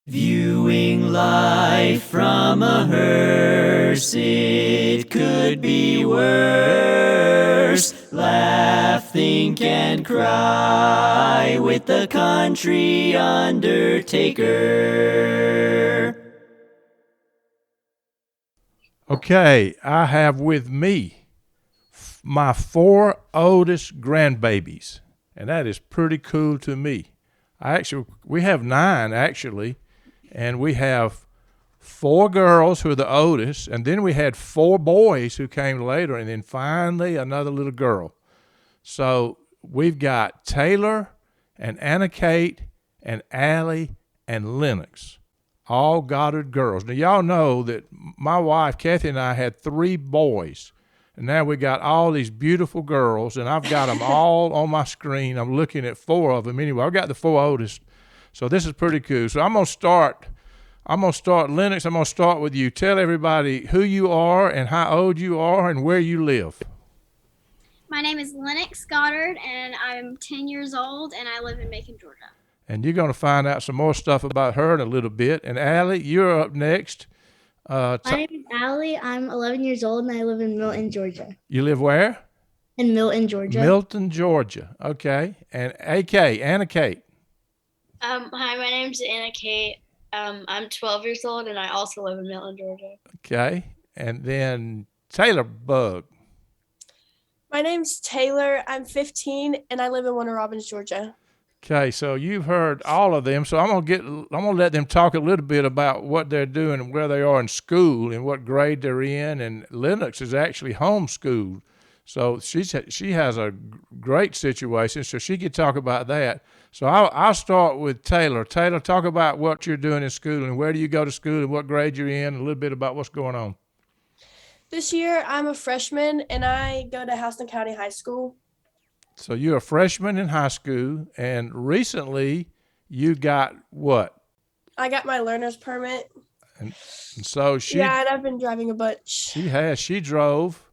Viewing life from a hearse, it could be worse. Laugh, think, and cry with the country undertaker. Okay, I have with me my 4 oldest grandbabies, and that is pretty cool to me. We have 9 actually, and we have 4 girls who are the oldest, and then we had 4 boys who came later, and then finally another little girl. So we've got Taylor and Anna Kate and Allie and Lennox, all Goddard girls. Now, y'all know that my wife, Kathy, and I had 3 boys. And now we got all these beautiful girls, and I've got them all on my screen. I'm looking at 4 of them. Anyway, I've got the 4 oldest. So this is pretty cool. So I'm going to start, Lennox, I'm going to start with you. Tell everybody who you are and how old you are and where you live. My name is Lennox Goddard, and I'm 10 years old, and I live in Macon, Georgia. And you're going to find out some more stuff about her in a little bit. And Allie, you're up next. My name is Allie. I'm 11 years old, and I live in Milton, Georgia. You live where? In Milton, Georgia. Milton, Georgia. Okay. And Anna Kate. Hi, my name's Anna Kate. I'm 12 years old, and I also live in Milton, Georgia. Okay. And then Taylor Bug. My name's Taylor. I'm 15, and I live in Warner Robins, Georgia. Okay, so you've heard all of them. So I'm gonna let them talk a little bit about what they're doing and where they are in school and what grade they're in. And Lennox is actually homeschooled, so she has a great situation. So she could talk about that. So I'll start with Taylor. Taylor, talk about what you're doing in school and where do you go to school and what grade you're in, and a little bit about what's going on. This year, I'm a freshman, and I go to Houston County High School. So you're a freshman in high school, and recently you got what? I got my learner's permit. And so and I've been driving a bunch. She drove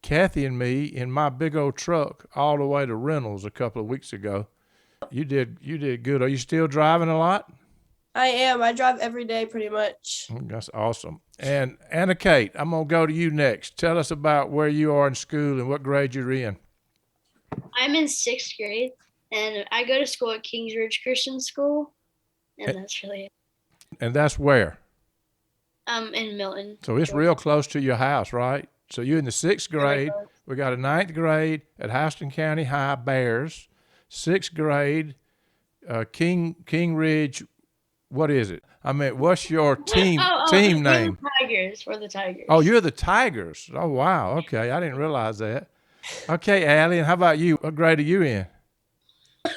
Kathy and me in my big old truck all the way to Reynolds a couple of weeks ago. You did good. Are you still driving a lot? I am. I drive every day pretty much. That's awesome. And Anna Kate, I'm going to go to you next. Tell us about where you are in school and what grade you're in. I'm in 6th grade, and I go to school at Kings Ridge Christian School, and that's really it. And that's where? In Milton. So it's real close to your house, right? So you're in the 6th grade. Really We got a 9th grade at Houston County High Bears. 6th grade, King Ridge. What is it? I mean, what's your team name? Tigers. We're the Tigers. Oh, you're the Tigers. Oh, wow. Okay, I didn't realize that. Okay, Allie, and how about you? What grade are you in?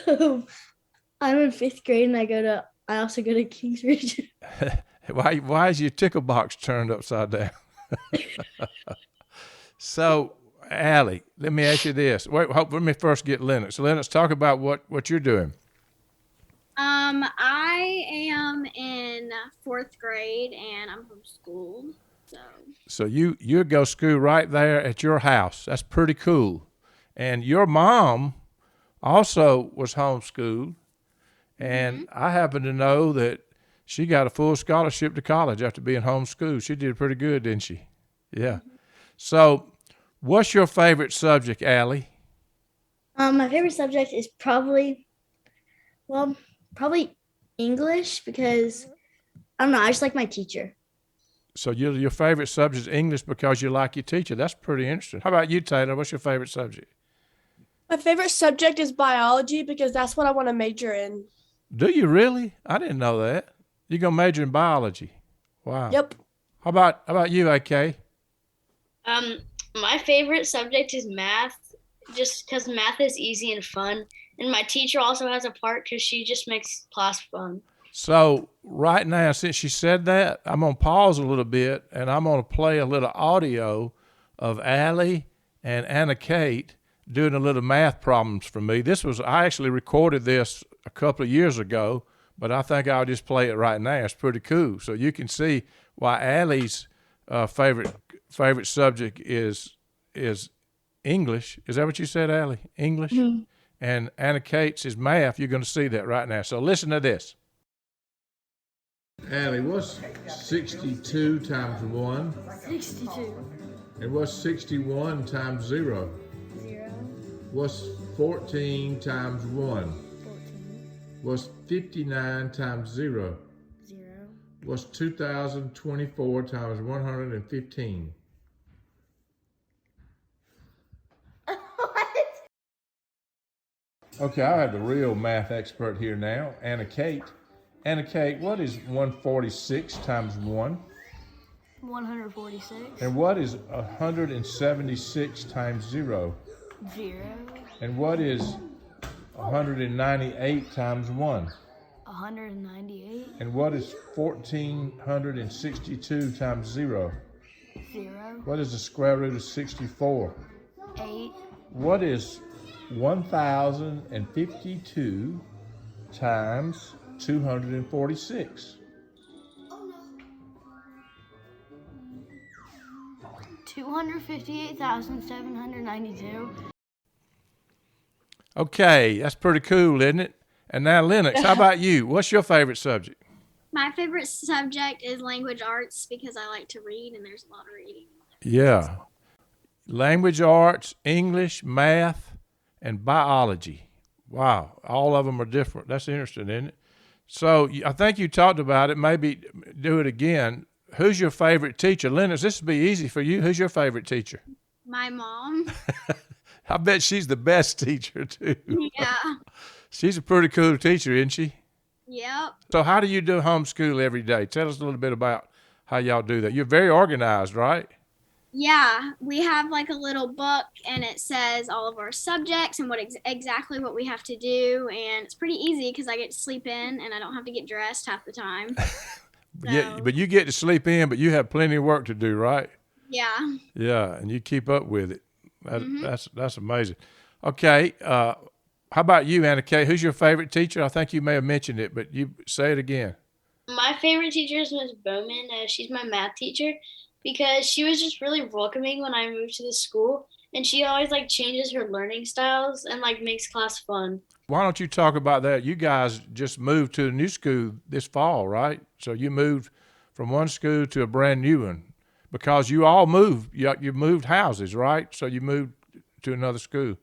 I'm in 5th grade, and I also go to Kings Ridge. Why is your tickle box turned upside down? So, Allie, let me ask you this. Let me first get Lennox. So Lennox, talk about what you're doing. I am in 4th grade, and I'm homeschooled. So you go to school right there at your house. That's pretty cool. And your mom also was homeschooled, and I happen to know that she got a full scholarship to college after being homeschooled. She did pretty good, didn't she? Yeah. So what's your favorite subject, Allie? My favorite subject is probably English, because I don't know, I just like my teacher. So your favorite subject is English because you like your teacher. That's pretty interesting. How about you, Taylor? What's your favorite subject? My favorite subject is biology because that's what I want to major in. Do you really? I didn't know that. You're going to major in biology. Wow. Yep. How about you, AK? My favorite subject is math, just because math is easy and fun. And my teacher also has a part because she just makes class fun. So right now, since she said that, I'm going to pause a little bit, and I'm going to play a little audio of Allie and Anna Kate doing a little math problems for me. I actually recorded this a couple of years ago, but I think I'll just play it right now. It's pretty cool. So you can see why Allie's favorite subject is English. Is that what you said, Allie? English? Mm-hmm. And Anna Kate's is math. You're going to see that right now. So listen to this. Allie, what's 62 times 1? 62. And what's 61 times 0? 0. What's 14 times 1? 14. What's 59 times 0? 0. What's 2024 times 115? Okay, I have the real math expert here now, Anna Kate. Anna Kate, what is 146 times 1? 146. And what is 176 times 0? 0. And what is 198 times 1? 198. And what is 1462 times 0? 0. What is the square root of 64? 8. What is 1052 times 246? 258,792. Okay, that's pretty cool, isn't it? And now, Lennox, how about you? What's your favorite subject? My favorite subject is language arts because I like to read and there's a lot of reading. Yeah. Language arts, English, math, and biology. Wow, all of them are different. That's interesting, isn't it? So I think you talked about it. Maybe do it again. Who's your favorite teacher? Lennox, this would be easy for you. Who's your favorite teacher? My mom. I bet she's the best teacher, too. Yeah. She's a pretty cool teacher, isn't she? Yep. So how do you do homeschool every day? Tell us a little bit about how y'all do that. You're very organized, right? Yeah, we have like a little book and it says all of our subjects and what exactly what we have to do, and it's pretty easy because I get to sleep in and I don't have to get dressed half the time. Yeah, but you get to sleep in, but you have plenty of work to do, right? Yeah. Yeah, and you keep up with it. That's amazing. Okay, how about you, Anna Kay? Who's your favorite teacher? I think you may have mentioned it, but you say it again. My favorite teacher is Miss Bowman. She's my math teacher because she was just really welcoming when I moved to the school, and she always like changes her learning styles and like makes class fun. Why don't you talk about that? You guys just moved to a new school this fall, right? So you moved from one school to a brand new one because you all moved. You moved houses, right? So you moved to another school.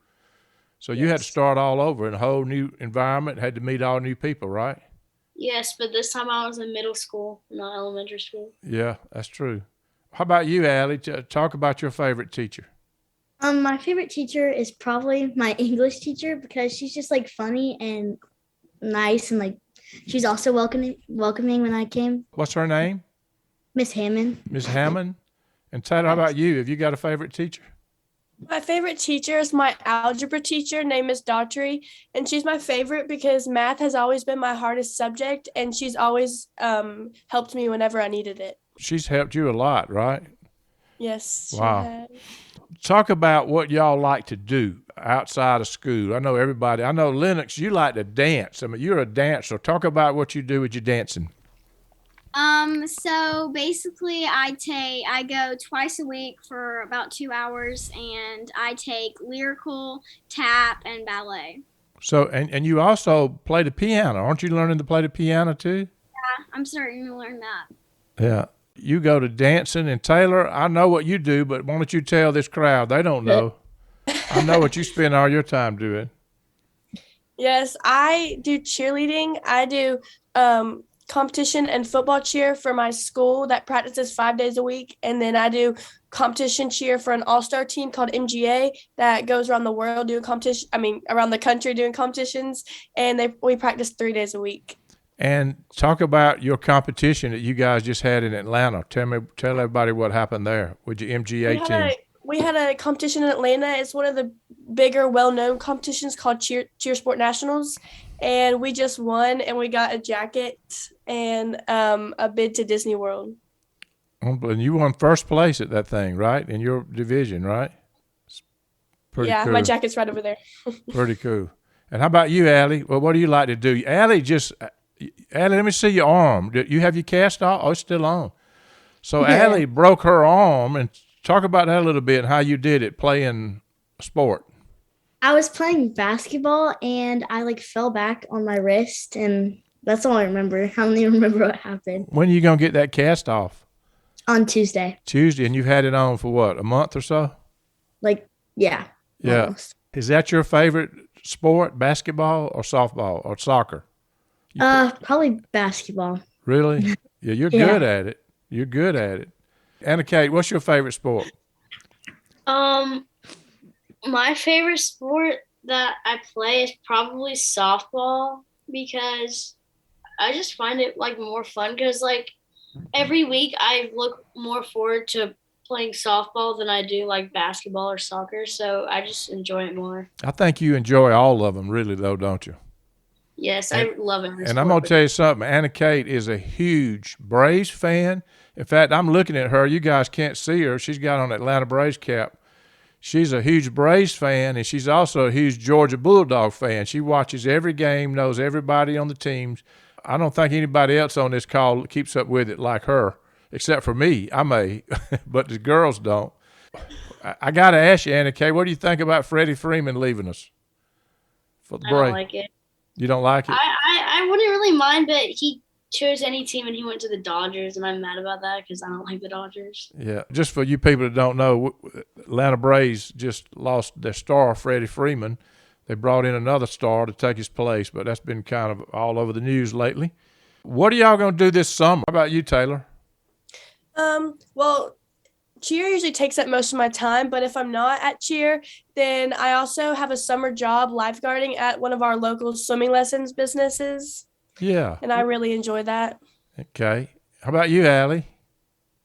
So you had to start all over in a whole new environment, had to meet all new people, right? Yes, but this time I was in middle school, not elementary school. Yeah, that's true. How about you, Allie? Talk about your favorite teacher. My favorite teacher is probably my English teacher because she's just like funny and nice, and like she's also welcoming when I came. What's her name? Miss Hammond. Miss Hammond. And Taylor, how about you? Have you got a favorite teacher? My favorite teacher is my algebra teacher named Miss Daughtry, and she's my favorite because math has always been my hardest subject, and she's always helped me whenever I needed it. She's helped you a lot, right? Yes. Wow. Talk about what y'all like to do outside of school. I know Lennox, you like to dance. I mean, you're a dancer. Talk about what you do with your dancing. So basically I go twice a week for about 2 hours and I take lyrical, tap, and ballet. So, and you also play the piano. Aren't you learning to play the piano too? Yeah, I'm starting to learn that. Yeah. You go to dancing, and Taylor, I know what you do, but why don't you tell this crowd? They don't know. I know what you spend all your time doing. Yes, I do cheerleading. I do competition and football cheer for my school that practices 5 days a week. And then I do competition cheer for an all-star team called MGA that goes around the world doing around the country doing competitions. And we practice 3 days a week. And talk about your competition that you guys just had in Atlanta. Tell everybody what happened there with your MGA team. We had a competition in Atlanta. It's one of the bigger, well-known competitions called Cheer Sport Nationals. And we just won, and we got a jacket and a bid to Disney World. And you won first place at that thing, right? In your division, right? Pretty cool. My jacket's right over there. Pretty cool. And how about you, Allie? Well, what do you like to do? Allie, let me see your arm. Do you have your cast off? Oh, it's still on. So yeah. Allie broke her arm, and talk about that a little bit, how you did it playing sport. I was playing basketball and I fell back on my wrist and That's all I remember. I don't even remember what happened When are you going to get that cast off? on Tuesday. Tuesday, and you've had it on for what, a month or so? Like, yeah, Yeah. almost. Is that your favorite sport, basketball or softball or soccer? Probably basketball. Really? Yeah, you're Yeah. good at it. You're good at it. Anna Kate, what's your favorite sport? My favorite sport that I play is probably softball because I just find it like more fun because like every week I look more forward to playing softball than I do like basketball or soccer, so I just enjoy it more. I think you enjoy all of them, really, though, don't you? Yes, I love every And I'm going sport. to tell you something. Anna Kate is a huge Braves fan. In fact, I'm looking at her. You guys can't see her. She's got on an Atlanta Braves cap. She's a huge Braves fan, and she's also a huge Georgia Bulldog fan. She watches every game, knows everybody on the teams. I don't think anybody else on this call keeps up with it like her, except for me. I may, but the girls don't. I got to ask you, Anna Kay, what do you think about Freddie Freeman leaving us for the I don't break? like it. You don't like it? I wouldn't really mind, but he chose any team and he went to the Dodgers, and I'm mad about that because I don't like the Dodgers. Yeah. Just for you people that don't know, Atlanta Braves just lost their star, Freddie Freeman. They brought in another star to take his place, but that's been kind of all over the news lately. What are y'all going to do this summer? How about you, Taylor? Well, cheer usually takes up most of my time, but if I'm not at cheer, then I also have a summer job lifeguarding at one of our local swimming lessons businesses, Yeah. and I really enjoy that. Okay. How about you, Allie?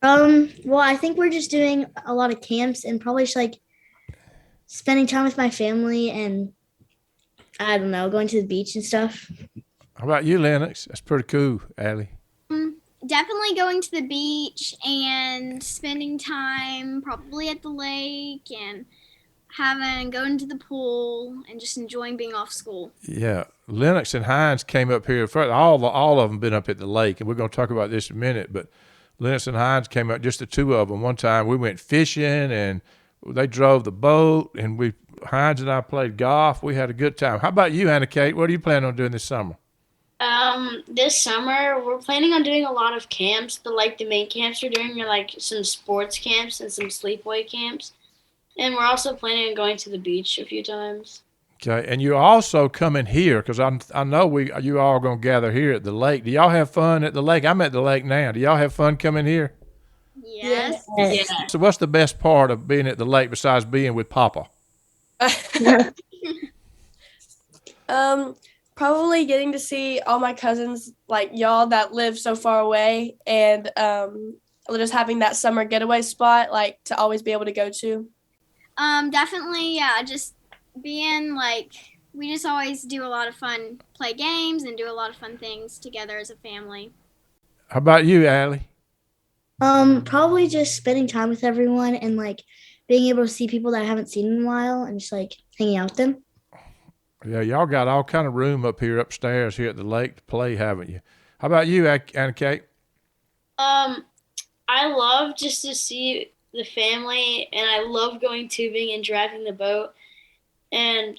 Well, I think we're just doing a lot of camps and probably just like spending time with my family and I don't know, going to the beach and stuff. How about you, Lennox? That's pretty cool, Allie. Definitely going to the beach and spending time probably at the lake and going to the pool and just enjoying being off school. Yeah. Lennox and Hines came up here. All of them been up at the lake, and we're going to talk about this in a minute, but Lennox and Hines came up, just the two of them. One time we went fishing, and they drove the boat, and Hines and I played golf. We had a good time. How about you, Anna Kate? What are you planning on doing this summer? This summer we're planning on doing a lot of camps, but like the main camps we're doing are like some sports camps and some sleepaway camps. And we're also planning on going to the beach a few times. Okay, and you're also coming here because I know you all going to gather here at the lake. Do y'all have fun at the lake? I'm at the lake now. Do y'all have fun coming here? Yes. Yes. Yeah. So what's the best part of being at the lake besides being with Papa? Probably getting to see all my cousins, like y'all that live so far away, and just having that summer getaway spot, like to always be able to go to. Definitely, yeah. Just being like, we just always do a lot of fun, play games and do a lot of fun things together as a family. How about you, Allie? Probably just spending time with everyone and like being able to see people that I haven't seen in a while and just like hanging out with them. Yeah, y'all got all kind of room up here upstairs here at the lake to play, haven't you? How about you, Anna Kate? I love just to see the family, and I love going tubing and driving the boat and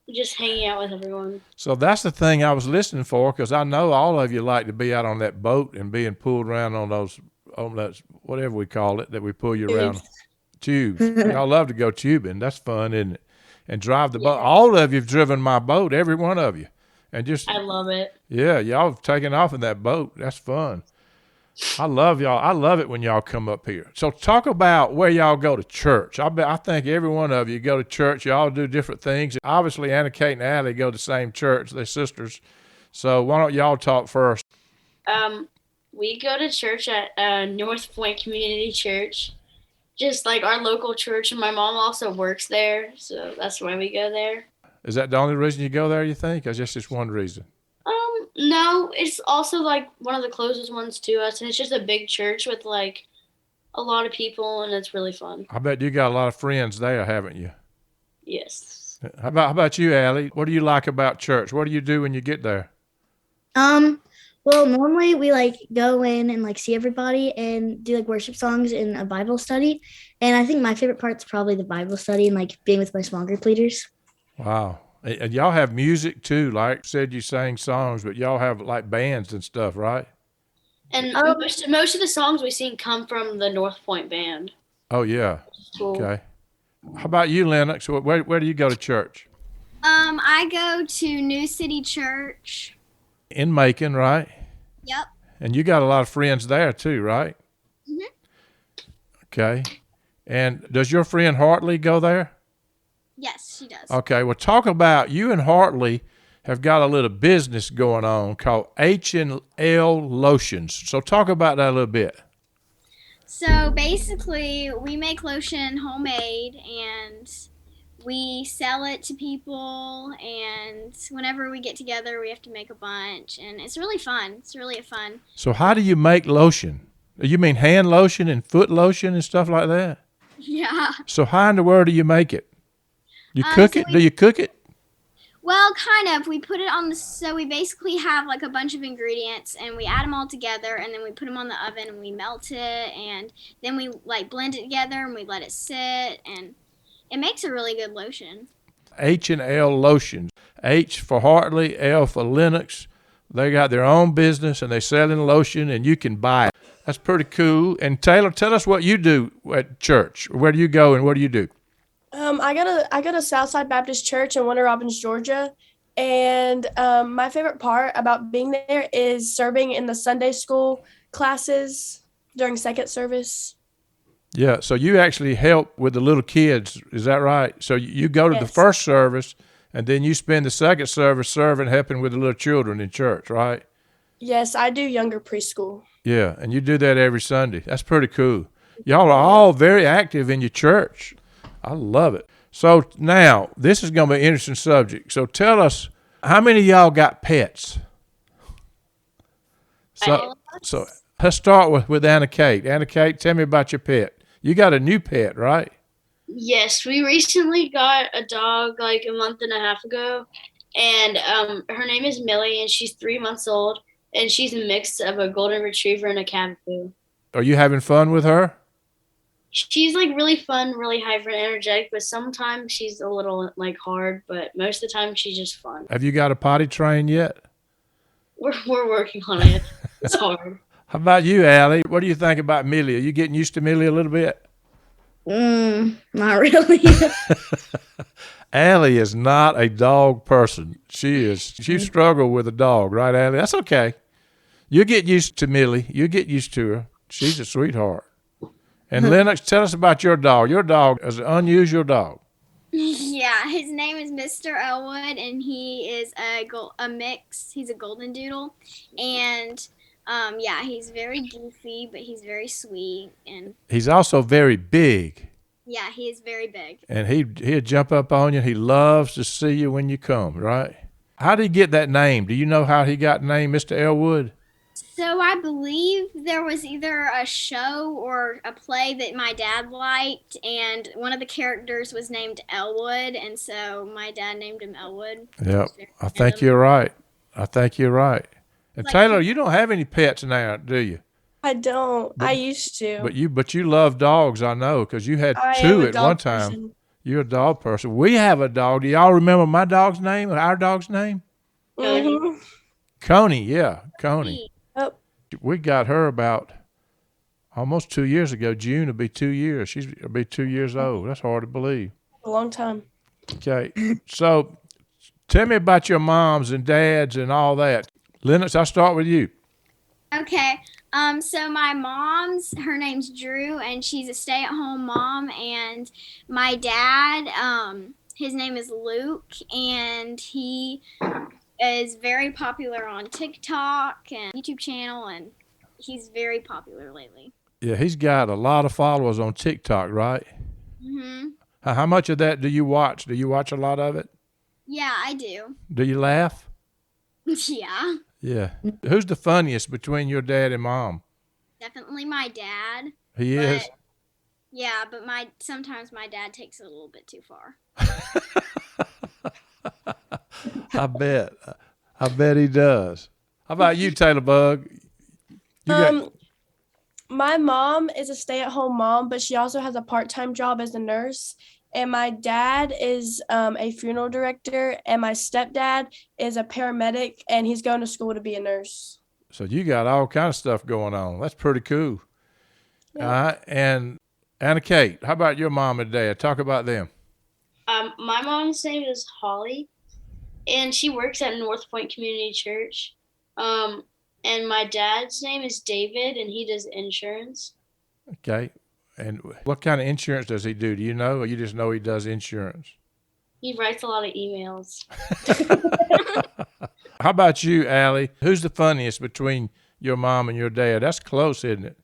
just hanging out with everyone. So that's the thing I was listening for, because I know all of you like to be out on that boat and being pulled around on that, whatever we call it, that we pull you around. Tubes. Y'all love to go tubing. That's fun, isn't it? And drive the boat. All of you've driven my boat, every one of you. And just, I love it. yeah, y'all have taken off in that boat. That's fun. I love y'all. I love it when y'all come up here. So talk about where y'all go to church. I think every one of you go to church. Y'all do different things. Obviously, Anna Kate and Allie go to the same church. They're sisters. So why don't y'all talk first? We go to church at North Point Community Church, just like our local church, and my mom also works there, so that's why we go there. Is that the only reason you go there, you think? Or just this one reason? No, it's also like one of the closest ones to us, and it's just a big church with like a lot of people, and it's really fun. I bet you got a lot of friends there, haven't you? Yes. How about you, Allie? What do you like about church? What do you do when you get there? Well, normally we like go in and like see everybody and do like worship songs and a Bible study. And I think my favorite part's probably the Bible study and like being with my small group leaders. Wow. And y'all have music too. Like said, you sang songs, but y'all have like bands and stuff, right? And most of the songs we sing come from the North Point band. Oh yeah. Cool. Okay. How about you, Lennox? Where do you go to church? I go to New City Church. In Macon, right? Yep. And you got a lot of friends there too, right? Mhm. Okay. And does your friend Hartley go there? Yes, she does. Okay. Well, talk about you and Hartley have got a little business going on called H&L Lotions. So talk about that a little bit. So basically, we make lotion homemade and we sell it to people. And whenever we get together, we have to make a bunch. And it's really fun. It's really fun. So how do you make lotion? You mean hand lotion and foot lotion and stuff like that? Yeah. So how in the world do you make it? You cook it? Do you cook it? Well, kind of. We put it on the. So we basically have like a bunch of ingredients, and we add them all together, and then we put them on the oven, and we melt it, and then we like blend it together, and we let it sit, and it makes a really good lotion. H&L Lotions. H for Hartley, L for Lennox. They got their own business, and they sell in lotion, and you can buy it. That's pretty cool. And Taylor, tell us what you do at church. Where do you go, and what do you do? I go to Southside Baptist Church in Winter Robins, Georgia, and my favorite part about being there is serving in the Sunday school classes during second service. Yeah, so you actually help with the little kids, is that right? So you go to the Yes. first service, and then you spend the second service serving, helping with the little children in church, right? Yes, I do younger preschool. Yeah, and you do that every Sunday. That's pretty cool. Y'all are all very active in your church. I love it. So now, this is going to be an interesting subject. So tell us, how many of y'all got pets? So let's start with Anna Kate. Anna Kate, tell me about your pet. You got a new pet, right? Yes, we recently got a dog like a month and a half ago, and her name is Millie, and she's 3 months old, and she's a mix of a golden retriever and a cavapoo. Are you having fun with her? She's like really fun, really hyper and energetic, but sometimes she's a little like hard, but most of the time she's just fun. Have you got a potty train yet? We're working on it. It's hard. How about you, Allie? What do you think about Millie? Are you getting used to Millie a little bit? Not really. Allie is not a dog person. She struggled with a dog, right, Allie? That's okay. You get used to Millie. You get used to her. She's a sweetheart. And Lennox, tell us about your dog. Your dog is an unusual dog. Yeah, his name is Mr. Elwood, and he is a mix. He's a golden doodle, and yeah, he's very goofy, but he's very sweet, and He's also very big, yeah, he is very big. and he'll jump up on you. He loves to see you when you come, right? How did he get that name? Do you know how he got named Mr. Elwood? So I believe there was either a show or a play that my dad liked, and one of the characters was named Elwood, and so my dad named him Elwood. Yep, I think you're right. I think you're right. And Like- Taylor, you don't have any pets now, do you? I don't. I used to. But you love dogs, I know, because you had I am two a at dog one time. person. You're a dog person. We have a dog. Do y'all remember my dog's name? Our dog's name? Mhm. Coney. Yeah, Coney. Yep. We got her about almost 2 years ago. June will be 2 years. She'll be 2 years old. That's hard to believe. A long time. Okay, so tell me about your moms and dads and all that. Lennox, I'll start with you. Okay. So my mom's, her name's Drew, and she's a stay-at-home mom. And my dad, his name is Luke, and he is very popular on TikTok and YouTube channel, and he's very popular lately. Yeah, he's got a lot of followers on TikTok, right? Mhm. How much of that do you watch? Do you watch a lot of it? Yeah, I do. Do you laugh? Yeah, Yeah. Who's the funniest between your dad and mom? definitely my dad. He is. But, yeah, but sometimes my dad takes it a little bit too far. I bet. I bet he does. How about you, Taylor Bug? You got, My mom is a stay-at-home mom, but she also has a part-time job as a nurse. and my dad is a funeral director, and my stepdad is a paramedic, and he's going to school to be a nurse. So you got all kind of stuff going on. That's pretty cool. Yeah. All right. And Anna Kate, how about your mom and dad? Talk about them. My mom's name is Holly, and she works at North Point Community Church. And my dad's name is David, and he does insurance. Okay. And what kind of insurance does he do? Do you know, or you just know he does insurance? He writes a lot of emails. How about you, Allie? Who's the funniest between your mom and your dad? That's close, isn't it?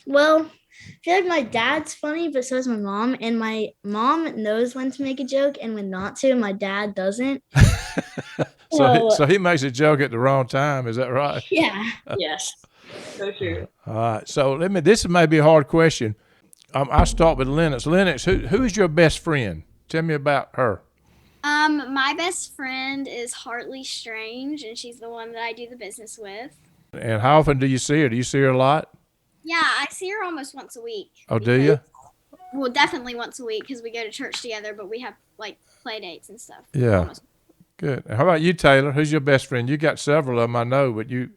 Well, I feel like my dad's funny, but so is my mom. And my mom knows when to make a joke and when not to. And my dad doesn't. So he makes a joke at the wrong time. Is that right? Yeah. Yes, so true. All right. So this may be a hard question. I'll start with Lennox. Lennox, who is your best friend? Tell me about her. My best friend is Hartley Strange, and she's the one that I do the business with. And how often do you see her? Do you see her a lot? Yeah, I see her almost once a week. Oh, do you? Well, definitely once a week because we go to church together, but we have like play dates and stuff. Yeah. Almost. Good. And how about you, Taylor? Who's your best friend? You got several of them, I know, but you.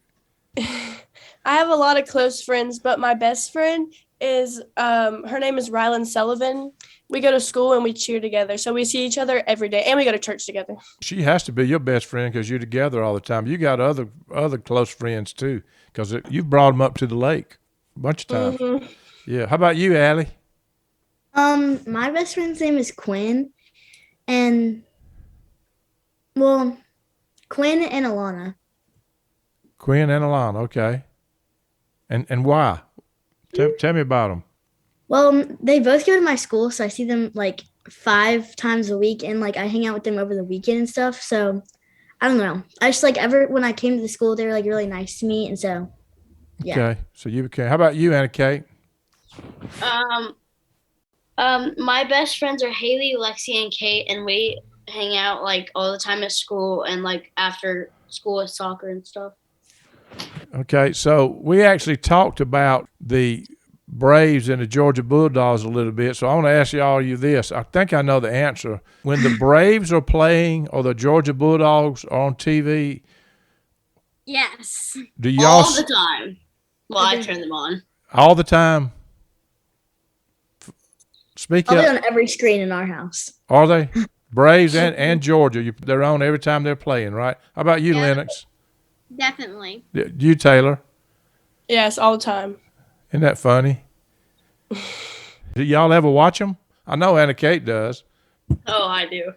I have a lot of close friends, but my best friend is her name is Rylan Sullivan. We go to school and we cheer together, so we see each other every day, and we go to church together. She has to be your best friend because you're together all the time. You got other close friends too, because you've brought them up to the lake a bunch of times. Mm-hmm. Yeah. How about you, Allie? My best friend's name is Quinn, and Quinn and Alana. Quinn and Alana. Okay. And why? Tell me about them. Well, they both go to my school, so I see them like 5 times a week, and like I hang out with them over the weekend and stuff. So I don't know. I just like when I came to the school, they were like really nice to me, and so yeah. Okay. So you became. How about you, Anna Kate? My best friends are Haley, Lexi, and Kate, and we hang out like all the time at school and like after school with soccer and stuff. Okay. So we actually talked about the Braves and the Georgia Bulldogs a little bit. So I want to ask you this. I think I know the answer. When the Braves are playing or the Georgia Bulldogs are on TV, Yes. do y'all All the time. Well, I turn them on. all the time? Speak I'll be up. on every screen in our house. Are they? Braves and Georgia, they're on every time they're playing, right? How about you, Yeah. Lennox? Definitely. You, Taylor? Yes, all the time. Isn't that funny? Do y'all ever watch them? I know Anna Kate does. Oh, I do.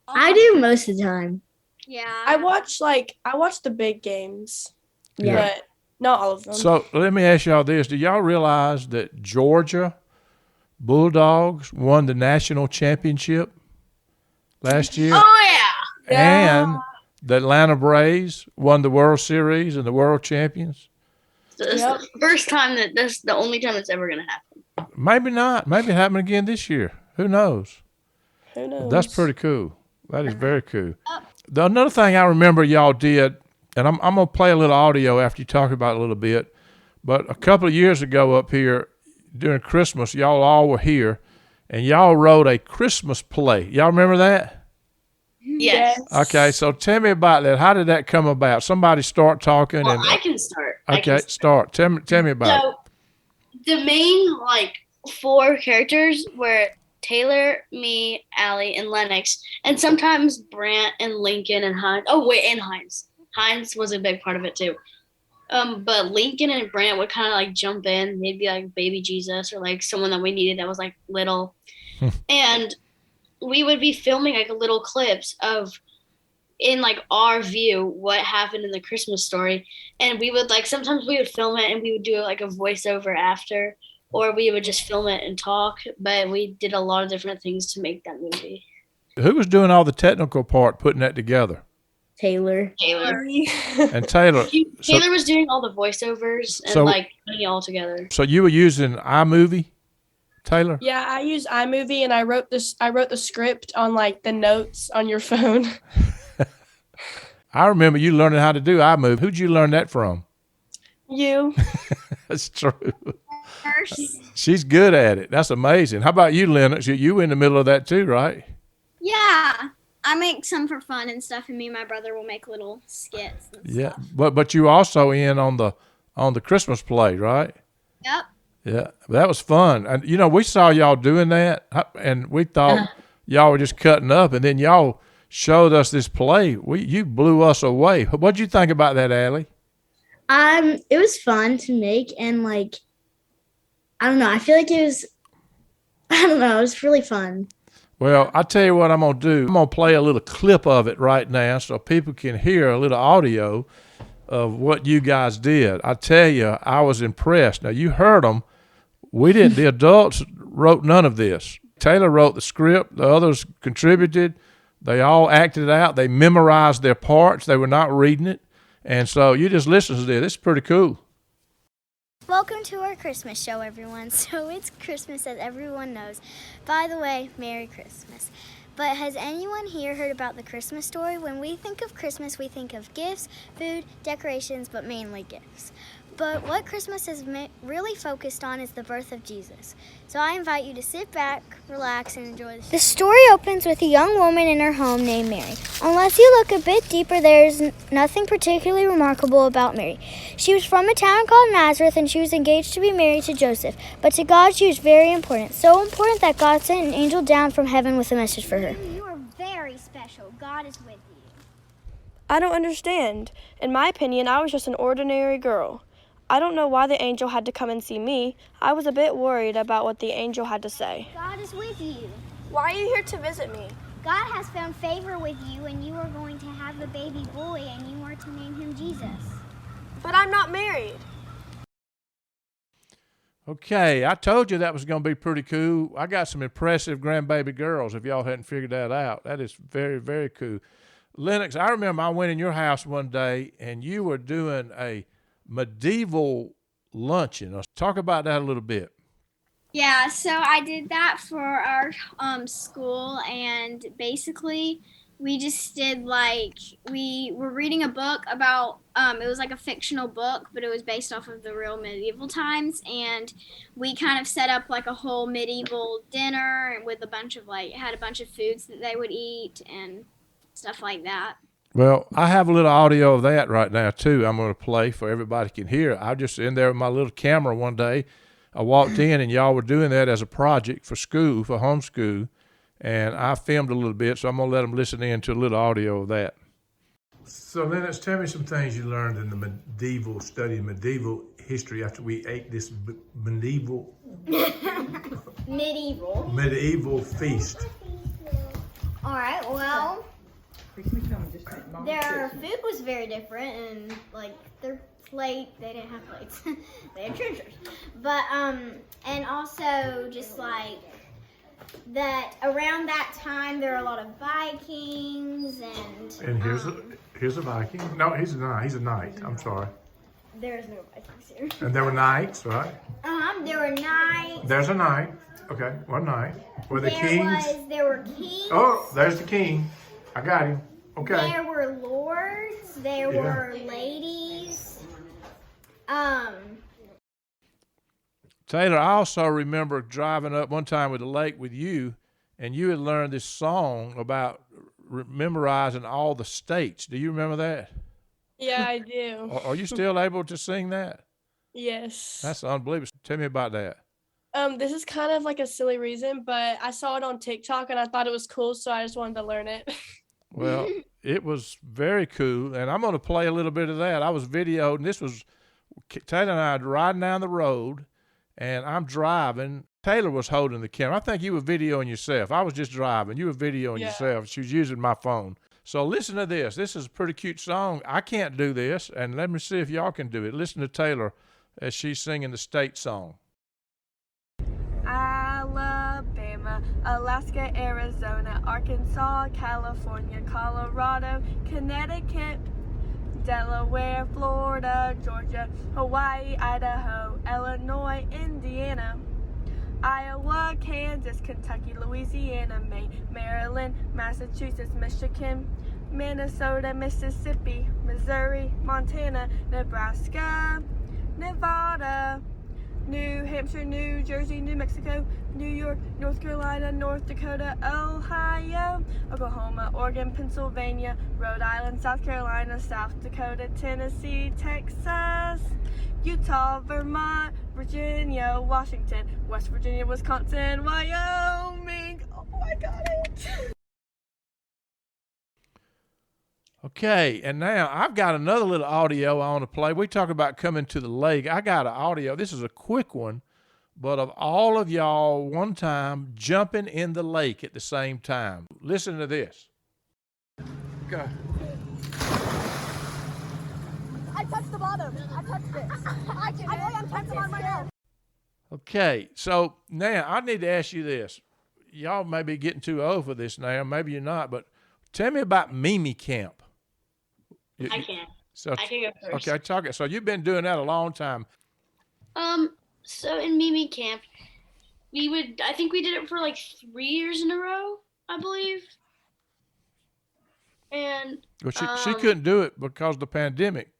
I do most of the time. Yeah. I watch the big games, Yeah. but not all of them. So let me ask y'all this. Do y'all realize that Georgia Bulldogs won the national championship last year? Oh, yeah. And the Atlanta Braves won the World Series and the World Champions? This Yep. is the first time that's the only time it's ever going to happen. Maybe not. Maybe it happened again this year. Who knows? Who knows? That's pretty cool. That is very cool. Another thing I remember y'all did, and I'm going to play a little audio after you talk about it a little bit, but a couple of years ago up here during Christmas, y'all all were here, and y'all wrote a Christmas play. Y'all remember that? Yes. Okay, so tell me about that. How did that come about? Somebody start talking. Well, and I can start. Okay, start. Tell me about it. So, the main, 4 characters were Taylor, me, Allie, and Lennox, and sometimes Brant and Lincoln and Hines. Oh, wait, and Hines. Hines was a big part of it, too. But Lincoln and Brant would kind of, jump in. They'd be, baby Jesus or, someone that we needed that was, little. And we would be filming, little clips of in our view what happened in the Christmas story, and we would sometimes we would film it and we would do a voiceover after, or we would just film it and talk, but we did a lot of different things to make that movie. Who was doing all the technical part, putting that together? Taylor. And Taylor. Taylor was doing all the voiceovers and putting it all together. So you were using iMovie, Taylor? Yeah, I use iMovie, and I wrote the script on the notes on your phone. I remember you learning how to do iMovie. Who'd you learn that from? You. That's true. First. She's good at it. That's amazing. How about you, Lennox? You in the middle of that too, right? Yeah. I make some for fun and stuff, and me and my brother will make little skits and Yeah. stuff. But you also in on the Christmas play, right? Yep. Yeah, that was fun. And we saw y'all doing that, and we thought y'all were just cutting up, and then y'all showed us this play. You blew us away. What'd you think about that, Allie? It was fun to make, and like, I don't know. I feel like it was, I don't know. It was really fun. Well, I tell you what I'm gonna do. I'm gonna play a little clip of it right now, so people can hear a little audio of what you guys did. I tell you, I was impressed. Now you heard them. We didn't. The adults wrote none of this. Taylor wrote the script. The others contributed. They all acted it out. They memorized their parts. They were not reading it. And so you just listen to this. It's pretty cool. Welcome to our Christmas show, everyone. So it's Christmas, as everyone knows. By the way, Merry Christmas. But has anyone here heard about the Christmas story? When we think of Christmas, we think of gifts, food, decorations, but mainly gifts. But what Christmas is really focused on is the birth of Jesus. So I invite you to sit back, relax, and enjoy this. The story opens with a young woman in her home named Mary. Unless you look a bit deeper, there's nothing particularly remarkable about Mary. She was from a town called Nazareth, and she was engaged to be married to Joseph. But to God, she was very important. So important that God sent an angel down from heaven with a message for her. You are very special. God is with you. I don't understand. In my opinion, I was just an ordinary girl. I don't know why the angel had to come and see me. I was a bit worried about what the angel had to say. God is with you. Why are you here to visit me? God has found favor with you, and you are going to have a baby boy, and you are to name him Jesus. But I'm not married. Okay, I told you that was going to be pretty cool. I got some impressive grandbaby girls, if y'all hadn't figured that out. That is very, very cool. Lennox, I remember I went in your house one day, and you were doing a medieval luncheon. Let's talk about that a little bit. Yeah, so I did that for our school, and basically we just did we were reading a book about it was like a fictional book, but it was based off of the real medieval times, and we kind of set up like a whole medieval dinner with a bunch of had a bunch of foods that they would eat and stuff like that. Well, I have a little audio of that right now, too. I'm going to play for everybody can hear. I was just in there with my little camera one day. I walked in, and y'all were doing that as a project for school, for homeschool, and I filmed a little bit, so I'm going to let them listen in to a little audio of that. So, Lennox, tell me some things you learned in the medieval history after we ate this medieval feast. All right, well, their food was very different, and their plate, they didn't have plates. They had trenchers. But and also just that around that time there were a lot of Vikings and here's a Viking. No, he's a knight. I'm sorry. There's no Vikings here. And there were knights, right? There were knights. There's a knight. Okay, one knight. Were the kings? There were kings. Oh, there's the king. I got him. Okay. There were lords. There were ladies. Taylor, I also remember driving up one time with the lake with you, and you had learned this song about memorizing all the states. Do you remember that? Yeah, I do. Are you still able to sing that? Yes. That's unbelievable. Tell me about that. This is kind of like a silly reason, but I saw it on TikTok and I thought it was cool, so I just wanted to learn it. Well, it was very cool, and I'm going to play a little bit of that. I was videoed, and this was Taylor and I riding down the road, and I'm driving. Taylor was holding the camera. I think you were videoing yourself. I was just driving. You were videoing yourself. She was using my phone. So listen to this. This is a pretty cute song. I can't do this, and let me see if y'all can do it. Listen to Taylor as she's singing the state song. Alabama, Alaska, Arizona, Arkansas, California, Colorado, Connecticut, Delaware, Florida, Georgia, Hawaii, Idaho, Illinois, Indiana, Iowa, Kansas, Kentucky, Louisiana, Maine, Maryland, Massachusetts, Michigan, Minnesota, Mississippi, Missouri, Montana, Nebraska, Nevada, New Hampshire, New Jersey, New Mexico, New York, North Carolina, North Dakota, Ohio, Oklahoma, Oregon, Pennsylvania, Rhode Island, South Carolina, South Dakota, Tennessee, Texas, Utah, Vermont, Virginia, Washington, West Virginia, Wisconsin, Wyoming. Oh, I got it. Okay, and now I've got another little audio I want to play. We talk about coming to the lake. I got an audio. This is a quick one, but of all of y'all one time jumping in the lake at the same time. Listen to this. Go. I touched the bottom. I touched it. I'm touching on my head. Okay, so now I need to ask you this. Y'all may be getting too old for this now. Maybe you're not, but tell me about Mimi Camp. I can. So, I can go first. okay, talk it. So you've been doing that a long time. So in Mimi Camp, I think we did it for like 3 years in a row, I believe. And Well, she couldn't do it because of the pandemic.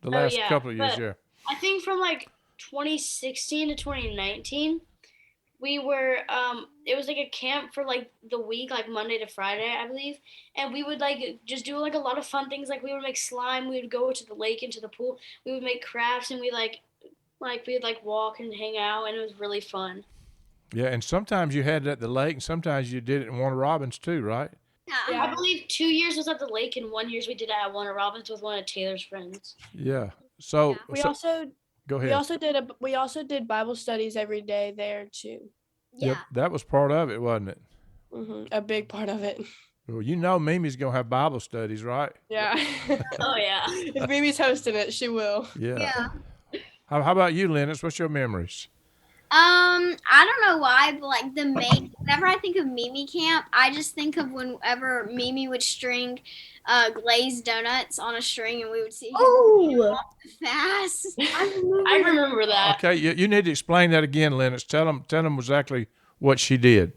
The last yeah, couple of years, but yeah. I think from like 2016 to 2019, we were it was like a camp for like the week, like Monday to Friday, I believe, and we would like just do like a lot of fun things. Like we would make slime, we would go to the lake, into the pool, we would make crafts, and we'd walk and hang out, and it was really fun. Yeah, and sometimes you had it at the lake, and sometimes you did it in Warner Robins too, right? Yeah. I believe 2 years was at the lake, and 1 year we did it at Warner Robins with one of Taylor's friends. Yeah. So, Yeah. We so also go ahead. we also did Bible studies every day there too. Yeah. Yep, that was part of it, wasn't it? A big part of it. Well, you know Mimi's going to have Bible studies, right? Yeah. Oh yeah. If Mimi's hosting it, she will. Yeah. Yeah. How about you, Lennox? What's your memories? I don't know why, but like whenever I think of Mimi Camp, I just think of whenever Mimi would string glazed donuts on a string and we would see him Oh, fast. I remember that. Okay, you need to explain that again, Lennox. Tell them exactly what she did.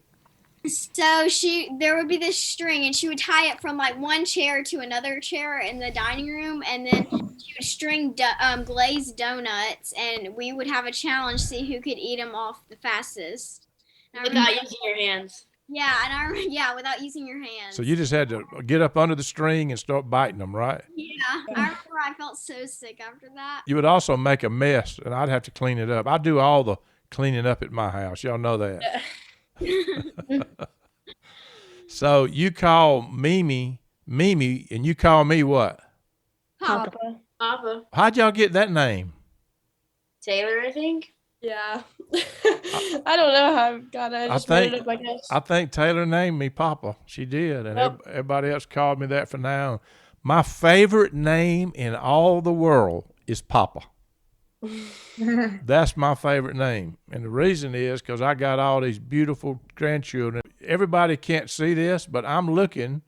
So there would be this string, and she would tie it from like one chair to another chair in the dining room, and then she would string glazed donuts, and we would have a challenge, see who could eat them off the fastest. And I Without remember- using your hands. yeah, and I remember, yeah, without using your hands. So you just had to get up under the string and start biting them, right? Yeah, I remember I felt so sick after that. You would also make a mess, and I'd have to clean it up. I do all the cleaning up at my house. Y'all know that. So you call Mimi, and you call me what? Papa. Papa. How'd y'all get that name? Taylor, I think. Yeah. I don't know how I got it. I just made it up, I guess. I think Taylor named me Papa. She did, and Yep. everybody else called me that for now. My favorite name in all the world is Papa. That's my favorite name. And the reason is because I got all these beautiful grandchildren. Everybody can't see this, but I'm looking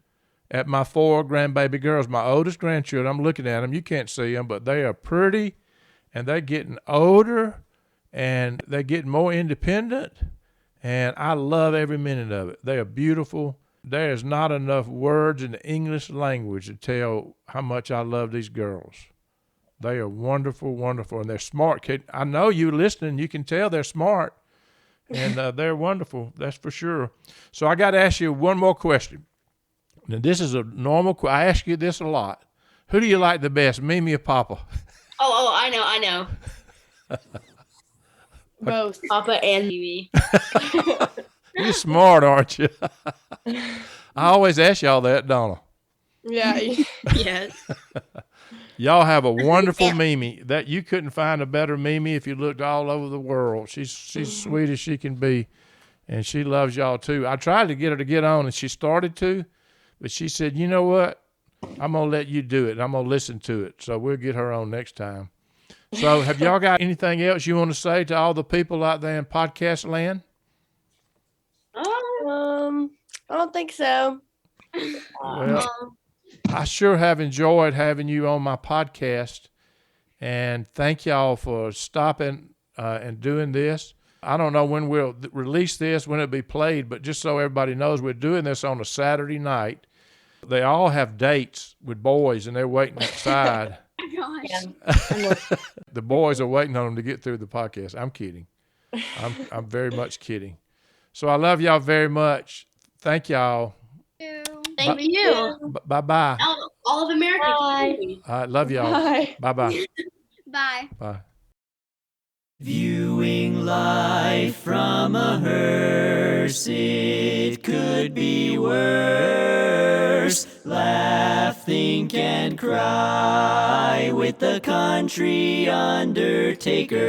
at my 4 grandbaby girls, my oldest grandchildren. I'm looking at them. You can't see them, but they are pretty, and they're getting older, and they're getting more independent, and I love every minute of it. They are beautiful. There's not enough words in the English language to tell how much I love these girls. They are wonderful, wonderful, and they're smart. I know you listening, you can tell they're smart, and they're wonderful, that's for sure. So I got to ask you one more question. Now, this is a normal question. I ask you this a lot. Who do you like the best, Mimi or Papa? Oh, I know. Both. Papa and Mimi. You're smart, aren't you? I always ask y'all that, don't I? Yeah. Yes. Y'all have a wonderful Mimi. That you couldn't find a better Mimi if you looked all over the world. She's sweet as she can be, and she loves y'all too. I tried to get her to get on, and she started to, but she said, "You know what? I'm gonna let you do it. And I'm gonna listen to it. So we'll get her on next time." So, have y'all got anything else you want to say to all the people out there in podcast land? I don't think so. Well, I sure have enjoyed having you on my podcast, and thank y'all for stopping and doing this. I don't know when we'll release this, when it'll be played, but just so everybody knows, we're doing this on a Saturday night. They all have dates with boys, and they're waiting outside. Oh my gosh. Yeah. The boys are waiting on them to get through the podcast. I'm kidding. I'm very much kidding. So I love y'all very much. Thank y'all. Thank you. Bye bye. All of America. Bye. I love y'all. Bye. Bye bye. Bye. Bye. Viewing life from a hearse, it could be worse. Laugh, think, and cry with the country undertaker.